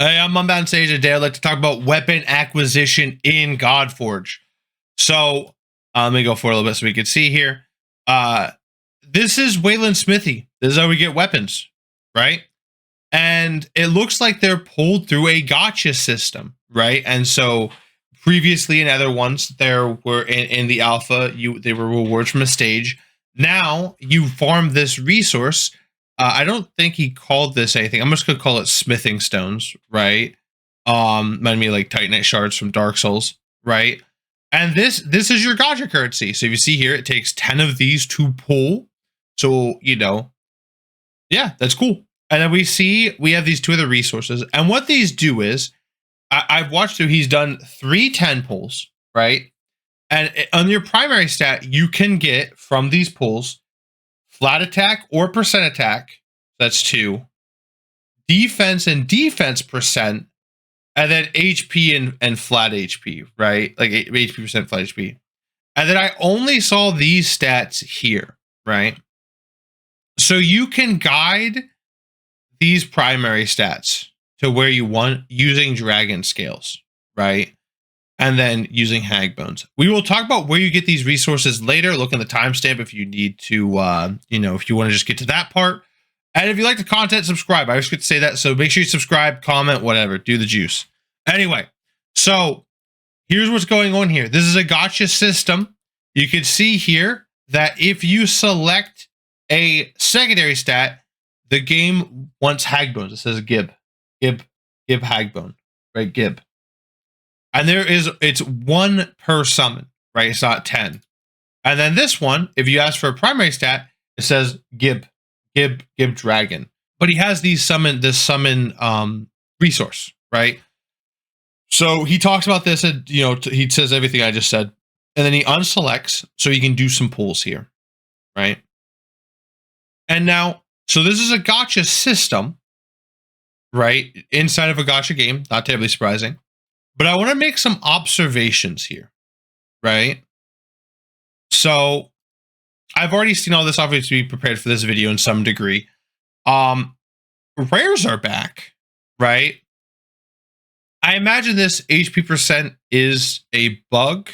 Hey, I'm Unbound Sage today. I'd like to talk about weapon acquisition in Godforge. So let me go for a little bit so we can see here. This is Wayland Smithy. This is how we get weapons, right? And it looks like they're pulled through a gacha system, right? And so previously in other ones, there were in the alpha, they were rewards from a stage. Now you farm this resource. I don't think he called this anything. I'm just gonna call it smithing stones, right? Remind me like Titanite shards from Dark Souls, right? And this is your gacha currency. So if you see here, it takes 10 of these to pull. So yeah, that's cool. And then we have these two other resources. And what these do is, I've watched through, he's done 3 10 pulls, right? And on your primary stat, you can get from these pulls flat attack or percent attack. That's 2. Defense and defense percent. And then HP and flat HP, right? Like HP percent, flat HP. And then I only saw these stats here, right? So you can guide these primary stats to where you want using dragon scales, right? And then using hag bones. We will talk about where you get these resources later. Look in the timestamp if you need to, if you want to just get to that part. And if you like the content, subscribe. I always get to say that. So make sure you subscribe, comment, whatever. Do the juice. Anyway, so here's what's going on here. This is a gacha system. You can see here that if you select a secondary stat, the game wants hag bones. It says Gib hag bone, right? Gib. And it's 1 per summon, right? It's not 10. And then this one, if you ask for a primary stat, it says Gib dragon. But he has this summon resource, right? So he talks about this and he says everything I just said. And then he unselects so he can do some pulls here, right? And now, so this is a gacha system, right? Inside of a gacha game, not terribly surprising. But I want to make some observations here, right? So I've already seen all this, obviously, prepared for this video in some degree. Rares are back, right? I imagine this HP percent is a bug,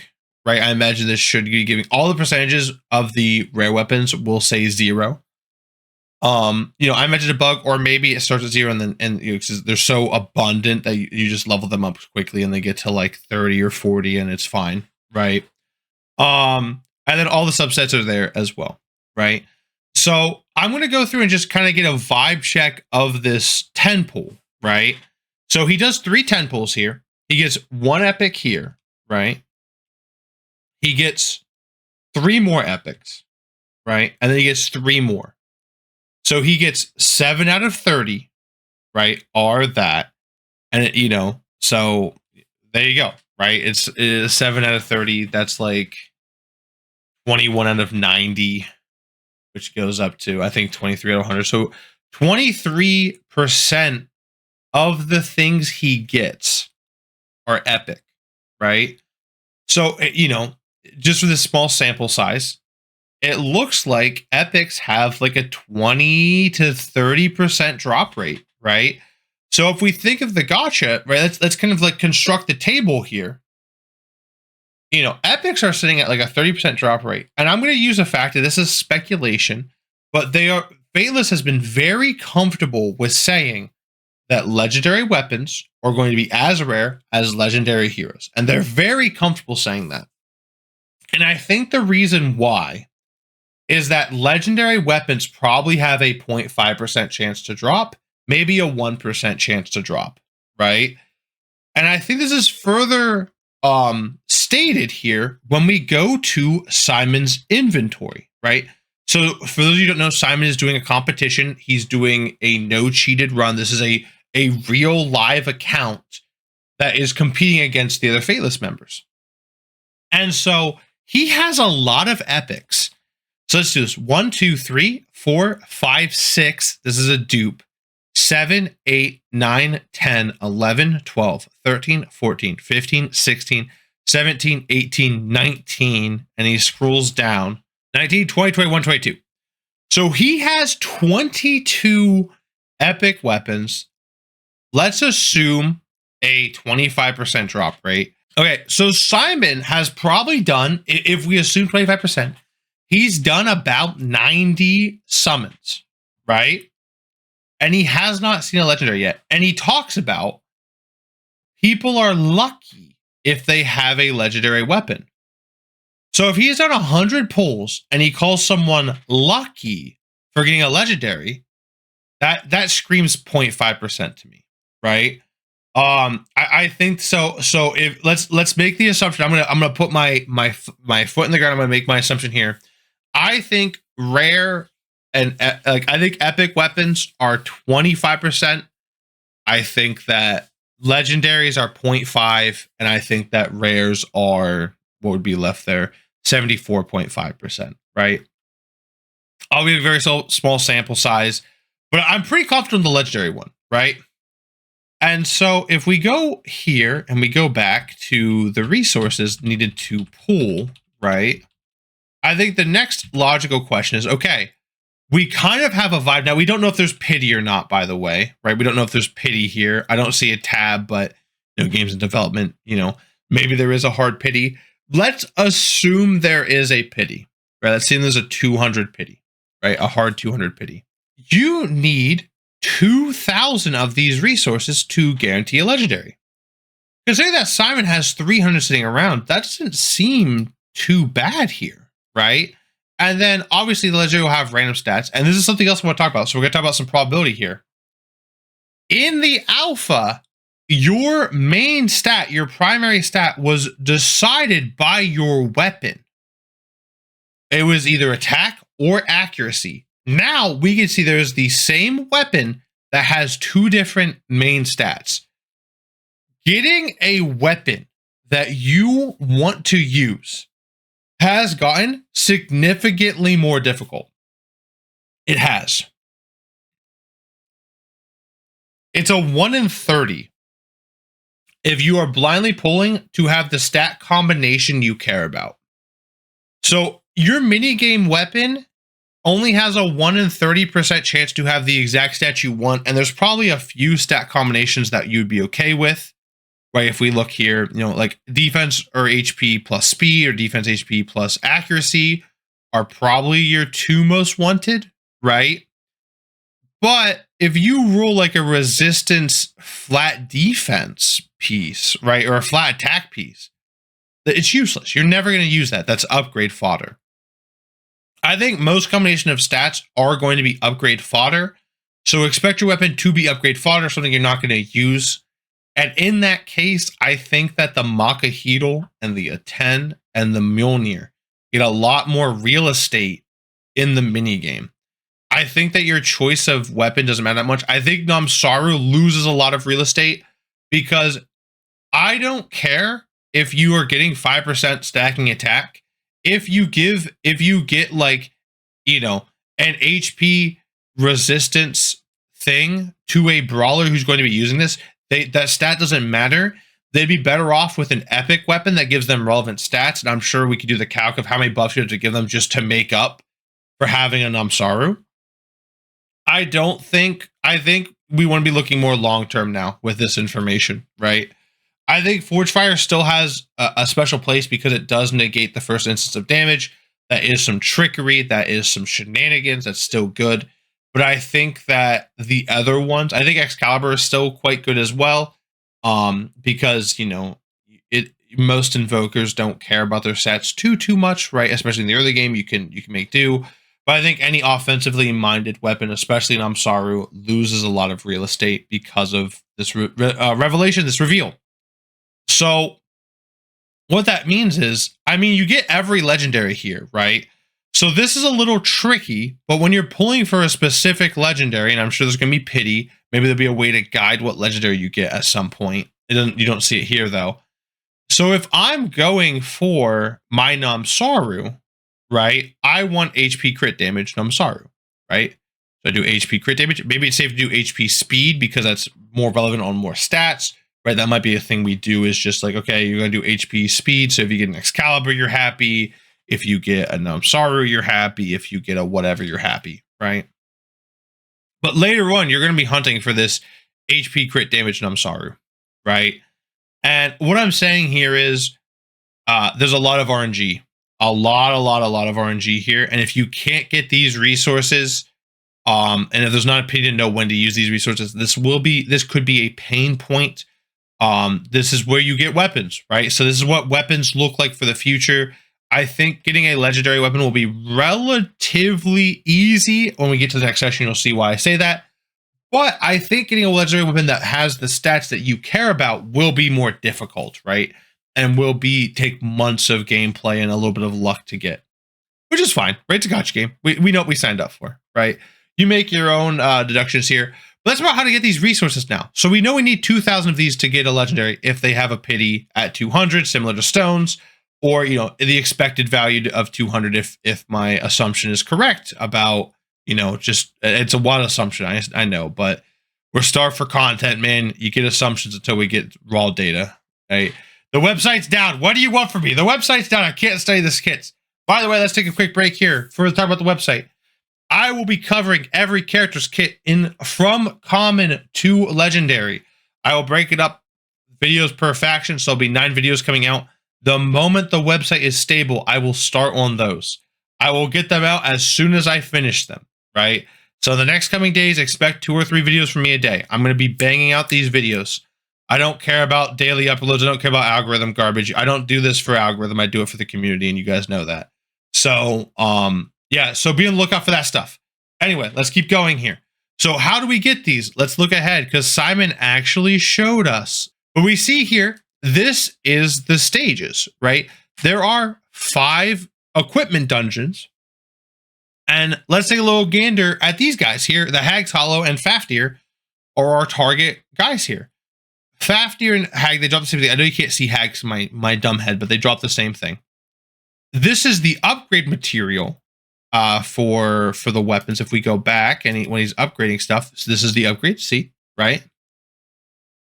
right? I imagine this should be giving all the percentages of the rare weapons will say 0. I imagine a bug, or maybe it starts at 0 and then they're so abundant that you just level them up quickly and they get to like 30 or 40 and it's fine, right? And then all the subsets are there as well, right? So I'm going to go through and just kind of get a vibe check of this 10 pull, right? So he does 3 10 pulls here. He gets 1 epic here, right? He gets 3 more epics, right? And then he gets 3 more. So he gets 7 out of 30, right? Are that. And, so there you go, right? It's 7 out of 30. That's like 21 out of 90, which goes up to, I think, 23 out of 100. So 23% of the things he gets are epic, right? So, just with this small sample size, it looks like epics have like a 20 to 30% drop rate, right? So if we think of the gacha, right, let's kind of like construct the table here. Epics are sitting at like a 30% drop rate. And I'm going to use a fact that this is speculation, but Fateless has been very comfortable with saying that legendary weapons are going to be as rare as legendary heroes. And they're very comfortable saying that. And I think the reason why is that legendary weapons probably have a 0.5% chance to drop, maybe a 1% chance to drop, right? And I think this is further stated here when we go to Simon's inventory, right? So for those of you who don't know, Simon is doing a competition. He's doing a no cheated run. This is a real live account that is competing against the other Fateless members. And so he has a lot of epics. So let's do this. 1, 2, 3, 4, 5, 6. This is a dupe. 7, 8, 9, 10, 11, 12, 13, 14, 15, 16, 17, 18, 19. And he scrolls down. 19, 20, 21, 22. So he has 22 epic weapons let's assume a 25% drop rate. Okay, so Simon has probably done, if we assume 25%, he's done about 90 summons, right? And he has not seen a legendary yet. And he talks about people are lucky if they have a legendary weapon. So if he's done 100 pulls and he calls someone lucky for getting a legendary, that screams 0.5% to me, right? I think so. So if let's make the assumption. I'm gonna put my foot in the ground. I'm gonna make my assumption here. I think rare and I think epic weapons are 25%. I think that legendaries are 0.5, and I think that rares are what would be left there 74.5%. Right. I'll be a very small sample size, but I'm pretty confident in the legendary one. Right. And so if we go here and we go back to the resources needed to pull, right? I think the next logical question is, okay, we kind of have a vibe. Now, we don't know if there's pity or not, by the way, right? We don't know if there's pity here. I don't see a tab, but games in development, maybe there is a hard pity. Let's assume there is a pity, right? Let's assume there's a 200 pity, right? A hard 200 pity. You need 2,000 of these resources to guarantee a legendary. Considering that Simon has 300 sitting around, that doesn't seem too bad here, right? And then obviously the legendary will have random stats, and this is something else I want to talk about. So we're going to talk about some probability here. In the alpha, your main stat, your primary stat, was decided by your weapon. It was either attack or accuracy. Now we can see there's the same weapon that has two different main stats. Getting a weapon that you want to use has gotten significantly more difficult. It has. It's a 1 in 30 if you are blindly pulling to have the stat combination you care about. So your minigame weapon only has a 1 in 30% chance to have the exact stat you want, and there's probably a few stat combinations that you'd be okay with, right? If we look here, like defense or HP plus speed or defense HP plus accuracy are probably your two most wanted, right? But if you roll like a resistance flat defense piece, right, or a flat attack piece, it's useless. You're never going to use that. That's upgrade fodder. I think most combination of stats are going to be upgrade fodder. So expect your weapon to be upgrade fodder, something you're not going to use. And in that case, I think that the Makahito and the Aten and the Mjolnir get a lot more real estate in the minigame. I think that your choice of weapon doesn't matter that much. I think Namsaru loses a lot of real estate because I don't care if you are getting 5% stacking attack. If you get like, an HP resistance thing to a brawler who's going to be using this, that stat doesn't matter. They'd be better off with an epic weapon that gives them relevant stats. And I'm sure we could do the calc of how many buffs you have to give them just to make up for having a Namsaru. I think we want to be looking more long-term now with this information, right? I think Forge Fire still has a special place because it does negate the first instance of damage. That is some trickery. That is some shenanigans. That's still good. But I think that the other ones, I think Excalibur is still quite good as well. Because, most invokers don't care about their stats too much, right? Especially in the early game, you can make do. But I think any offensively minded weapon, especially Namsaru, loses a lot of real estate because of this revelation, this reveal. So what that means is, you get every legendary here, right? So this is a little tricky, but when you're pulling for a specific legendary, and I'm sure there's going to be pity, maybe there'll be a way to guide what legendary you get at some point. You don't see it here though. So if I'm going for my Namsaru, right, I want HP crit damage Namsaru, right? So I do HP crit damage. Maybe it's safe to do HP speed because that's more relevant on more stats. Right, that might be a thing we do is just like, okay, you're going to do HP speed. So if you get an Excalibur, you're happy. If you get a Namsaru, you're happy. If you get a whatever, you're happy, right? But later on, you're going to be hunting for this HP crit damage Namsaru, right? And what I'm saying here is there's a lot of RNG, a lot of RNG here. And if you can't get these resources, and if there's not a opinion to know when to use these resources, this could be a pain point. This is where you get weapons, right? So this is what weapons look like for the future. I think getting a legendary weapon will be relatively easy. When we get to the next session, you'll see why I say that. But I think getting a legendary weapon that has the stats that you care about will be more difficult, right? And will take months of gameplay and a little bit of luck to get, which is fine, right? It's a gacha game. We know what we signed up for, right? You make your own deductions here. But that's about how to get these resources now. So we know we need 2,000 of these to get a legendary if they have a pity at 200, similar to stones, or the expected value of 200 if my assumption is correct about just it's a wild assumption. I know, but we're starved for content, man. You get assumptions until we get raw data, right? The website's down. What do you want from me? The website's down. I can't study this kits. By the way, let's take a quick break here for the talk about the website. I will be covering every character's kit from common to legendary. I will break it up videos per faction, so there'll be 9 videos coming out. The moment the website is stable, I will start on those. I will get them out as soon as I finish them, right? So the next coming days, expect 2 or 3 videos from me a day. I'm going to be banging out these videos. I don't care about daily uploads. I don't care about algorithm garbage. I don't do this for algorithm. I do it for the community, and you guys know that. So, yeah, so be on the lookout for that stuff. Anyway, let's keep going here. So how do we get these? Let's look ahead, because Simon actually showed us. What we see here, this is the stages, right? There are 5 equipment dungeons. And let's take a little gander at these guys here. The Hag's Hollow and Fafnir are our target guys here. Fafnir and Hag, they drop the same thing. I know you can't see Hag's my dumb head, but they drop the same thing. This is the upgrade material for the weapons. If we go back and when he's upgrading stuff, so this is the upgrade, see, right?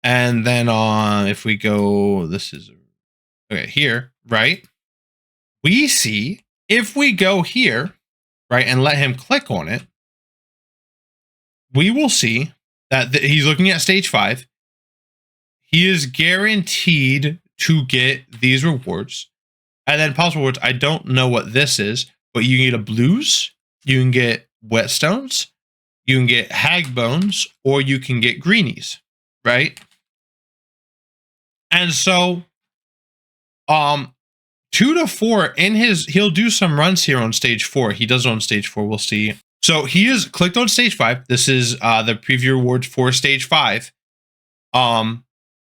And then if we go, this is okay here, right? We see if we go here, right, and let him click on it, we will see that he's looking at stage 5. He is guaranteed to get these rewards. And then possible rewards, I don't know what this is, but you can get a blues, you can get whetstones, you can get hag bones, or you can get greenies, right? And so 2 to 4 in he'll do some runs here on stage 4. He does it on stage 4, we'll see. So he has clicked on stage 5. This is the preview rewards for stage 5.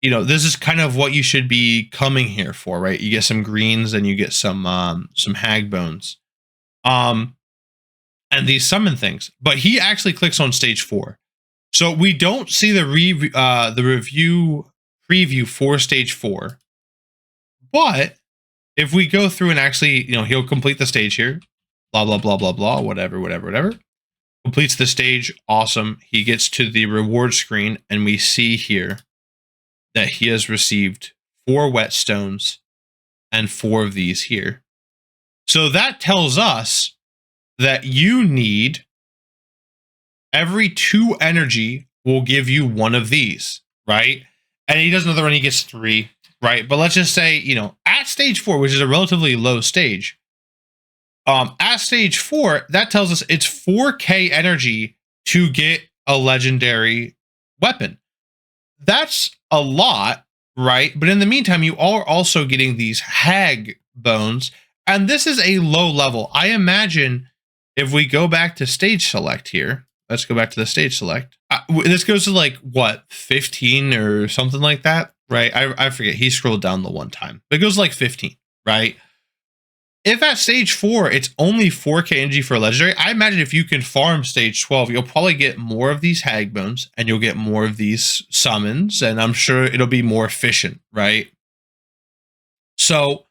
This is kind of what you should be coming here for, right? You get some greens and you get some hag bones. And these summon things. But he actually clicks on stage 4. So we don't see the review preview for stage 4. But if we go through and actually, he'll complete the stage here, blah, blah, blah, blah, blah, whatever, completes the stage. Awesome. He gets to the reward screen and we see here that he has received 4 whetstones and 4 of these here. So that tells us that you need every 2 energy will give you 1 of these, right? And he does another one, he gets 3, right? But let's just say, at stage 4, which is a relatively low stage, at stage 4, that tells us it's 4K energy to get a legendary weapon. That's a lot, right? But in the meantime, you are also getting these hag bones, and this is a low level. I imagine if we go back to stage select here, let's go back to the stage select. This goes to like what, 15 or something like that, right? I forget. He scrolled down the one time, but it goes like 15, right? If at stage 4, it's only 4K energy for a legendary, I imagine if you can farm stage 12, you'll probably get more of these hag bones and you'll get more of these summons, and I'm sure it'll be more efficient, right? So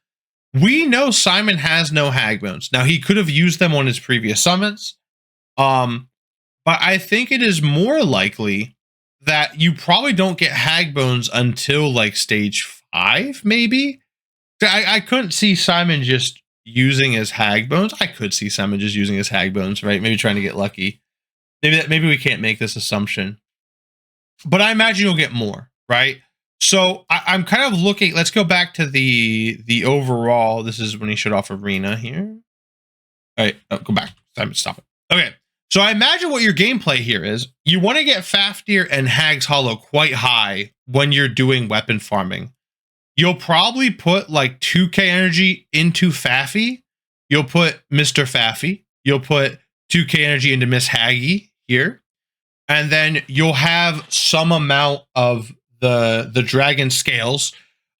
we know Simon has no hag bones. Now, he could have used them on his previous summons, but I think it is more likely that you probably don't get hag bones until like stage 5, maybe. I couldn't see Simon just using his hag bones. I could see Simon just using his hag bones, right? Maybe trying to get lucky. Maybe we can't make this assumption. but I imagine you'll get more, right? So I'm kind of looking. Let's go back to the overall. This is when he shut off arena here. All right, go back. Time to stop it. Okay, so I imagine what your gameplay here is. You want to get Fafnir and Hag's Hollow quite high when you're doing weapon farming. You'll probably put like 2k energy into Faffy. You'll put Mr. Faffy. You'll put 2k energy into Miss Haggy here. And then you'll have some amount of the dragon scales.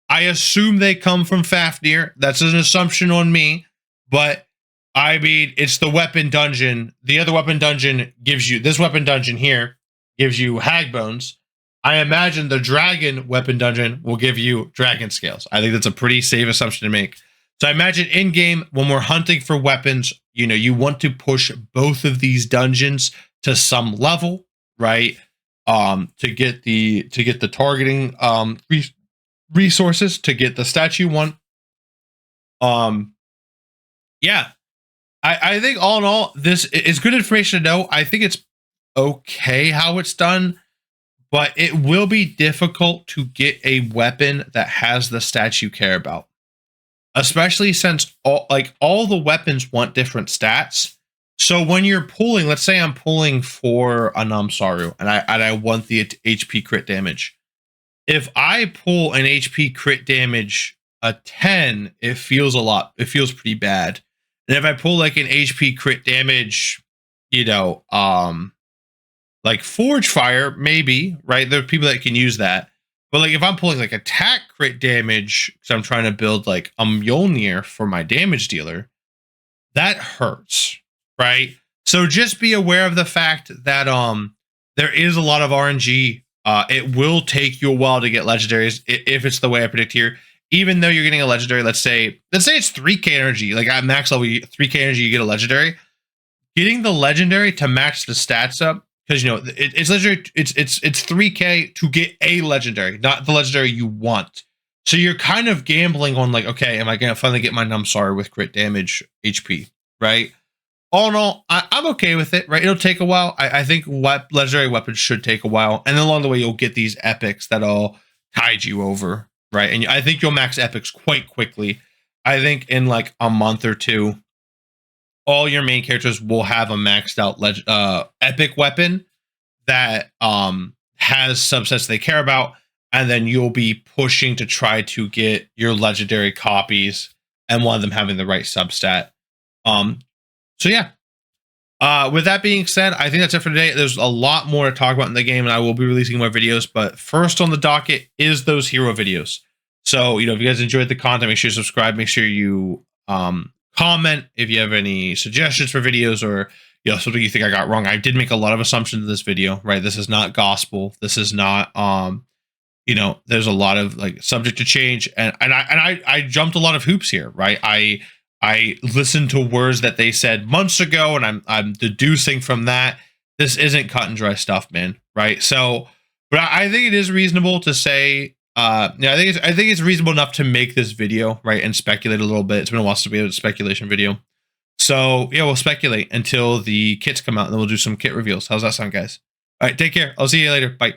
I assume they come from Fafnir. That's an assumption on me. But I mean, it's the weapon dungeon. The other weapon dungeon gives you, this weapon dungeon here gives you hag bones. I imagine the dragon weapon dungeon will give you dragon scales. I think that's a pretty safe assumption to make. So I imagine in game, when we're hunting for weapons, you know, you want to push both of these dungeons to some level, right? To get the targeting resources, to get the stats you want. Yeah. I think all in all, this is good information to know. I think it's okay how it's done, but it will be difficult to get a weapon that has the stats you care about, especially since all the weapons want different stats. So when you're pulling, let's say I'm pulling for a Namsaru and I want the HP crit damage. If I pull an HP crit damage a 10, it feels pretty bad. And if I pull like an HP crit damage, you know, like Forge Fire, maybe, right? There are people that can use that. But like if I'm pulling like attack crit damage, because I'm trying to build like a Mjolnir for my damage dealer, that hurts, right? So just be aware of the fact that there is a lot of RNG. It will take you a while to get legendaries if it's the way I predict here. Even though you're getting a legendary, let's say it's 3k energy, like at max level, 3k energy, you get a legendary. Getting the legendary to match the stats up, because you know it's legendary, it's 3k to get a legendary, not the legendary you want. So you're kind of gambling on like, okay, am I gonna finally get my Namsaru with crit damage HP, right? All in all, I'm okay with it, right? It'll take a while. I think legendary weapons should take a while, and then along the way you'll get these epics that'll tide you over. Right, and I think you'll max epics quite quickly. I think in like a month or two, all your main characters will have a maxed out epic weapon that has subsets they care about, and then you'll be pushing to try to get your legendary copies, and one of them having the right substat. So yeah. With that being said, I think that's it for today. There's a lot more to talk about in the game, and I will be releasing more videos. But first on the docket is those hero videos. So, you know, if you guys enjoyed the content, make sure you subscribe. Make sure you comment if you have any suggestions for videos, or you know, something you think I got wrong. I did make a lot of assumptions in this video, right? This is not gospel. This is not you know, there's a lot of like subject to change, and I jumped a lot of hoops here, right? I listened to words that they said months ago, and I'm deducing from that. This isn't cut and dry stuff, man. Right? So, but I think it is reasonable to say, yeah, I think it's reasonable enough to make this video, right, and speculate a little bit. It's been a while since we had a speculation video, so yeah, we'll speculate until the kits come out, and then we'll do some kit reveals. How's that sound, guys? All right, take care. I'll see you later. Bye.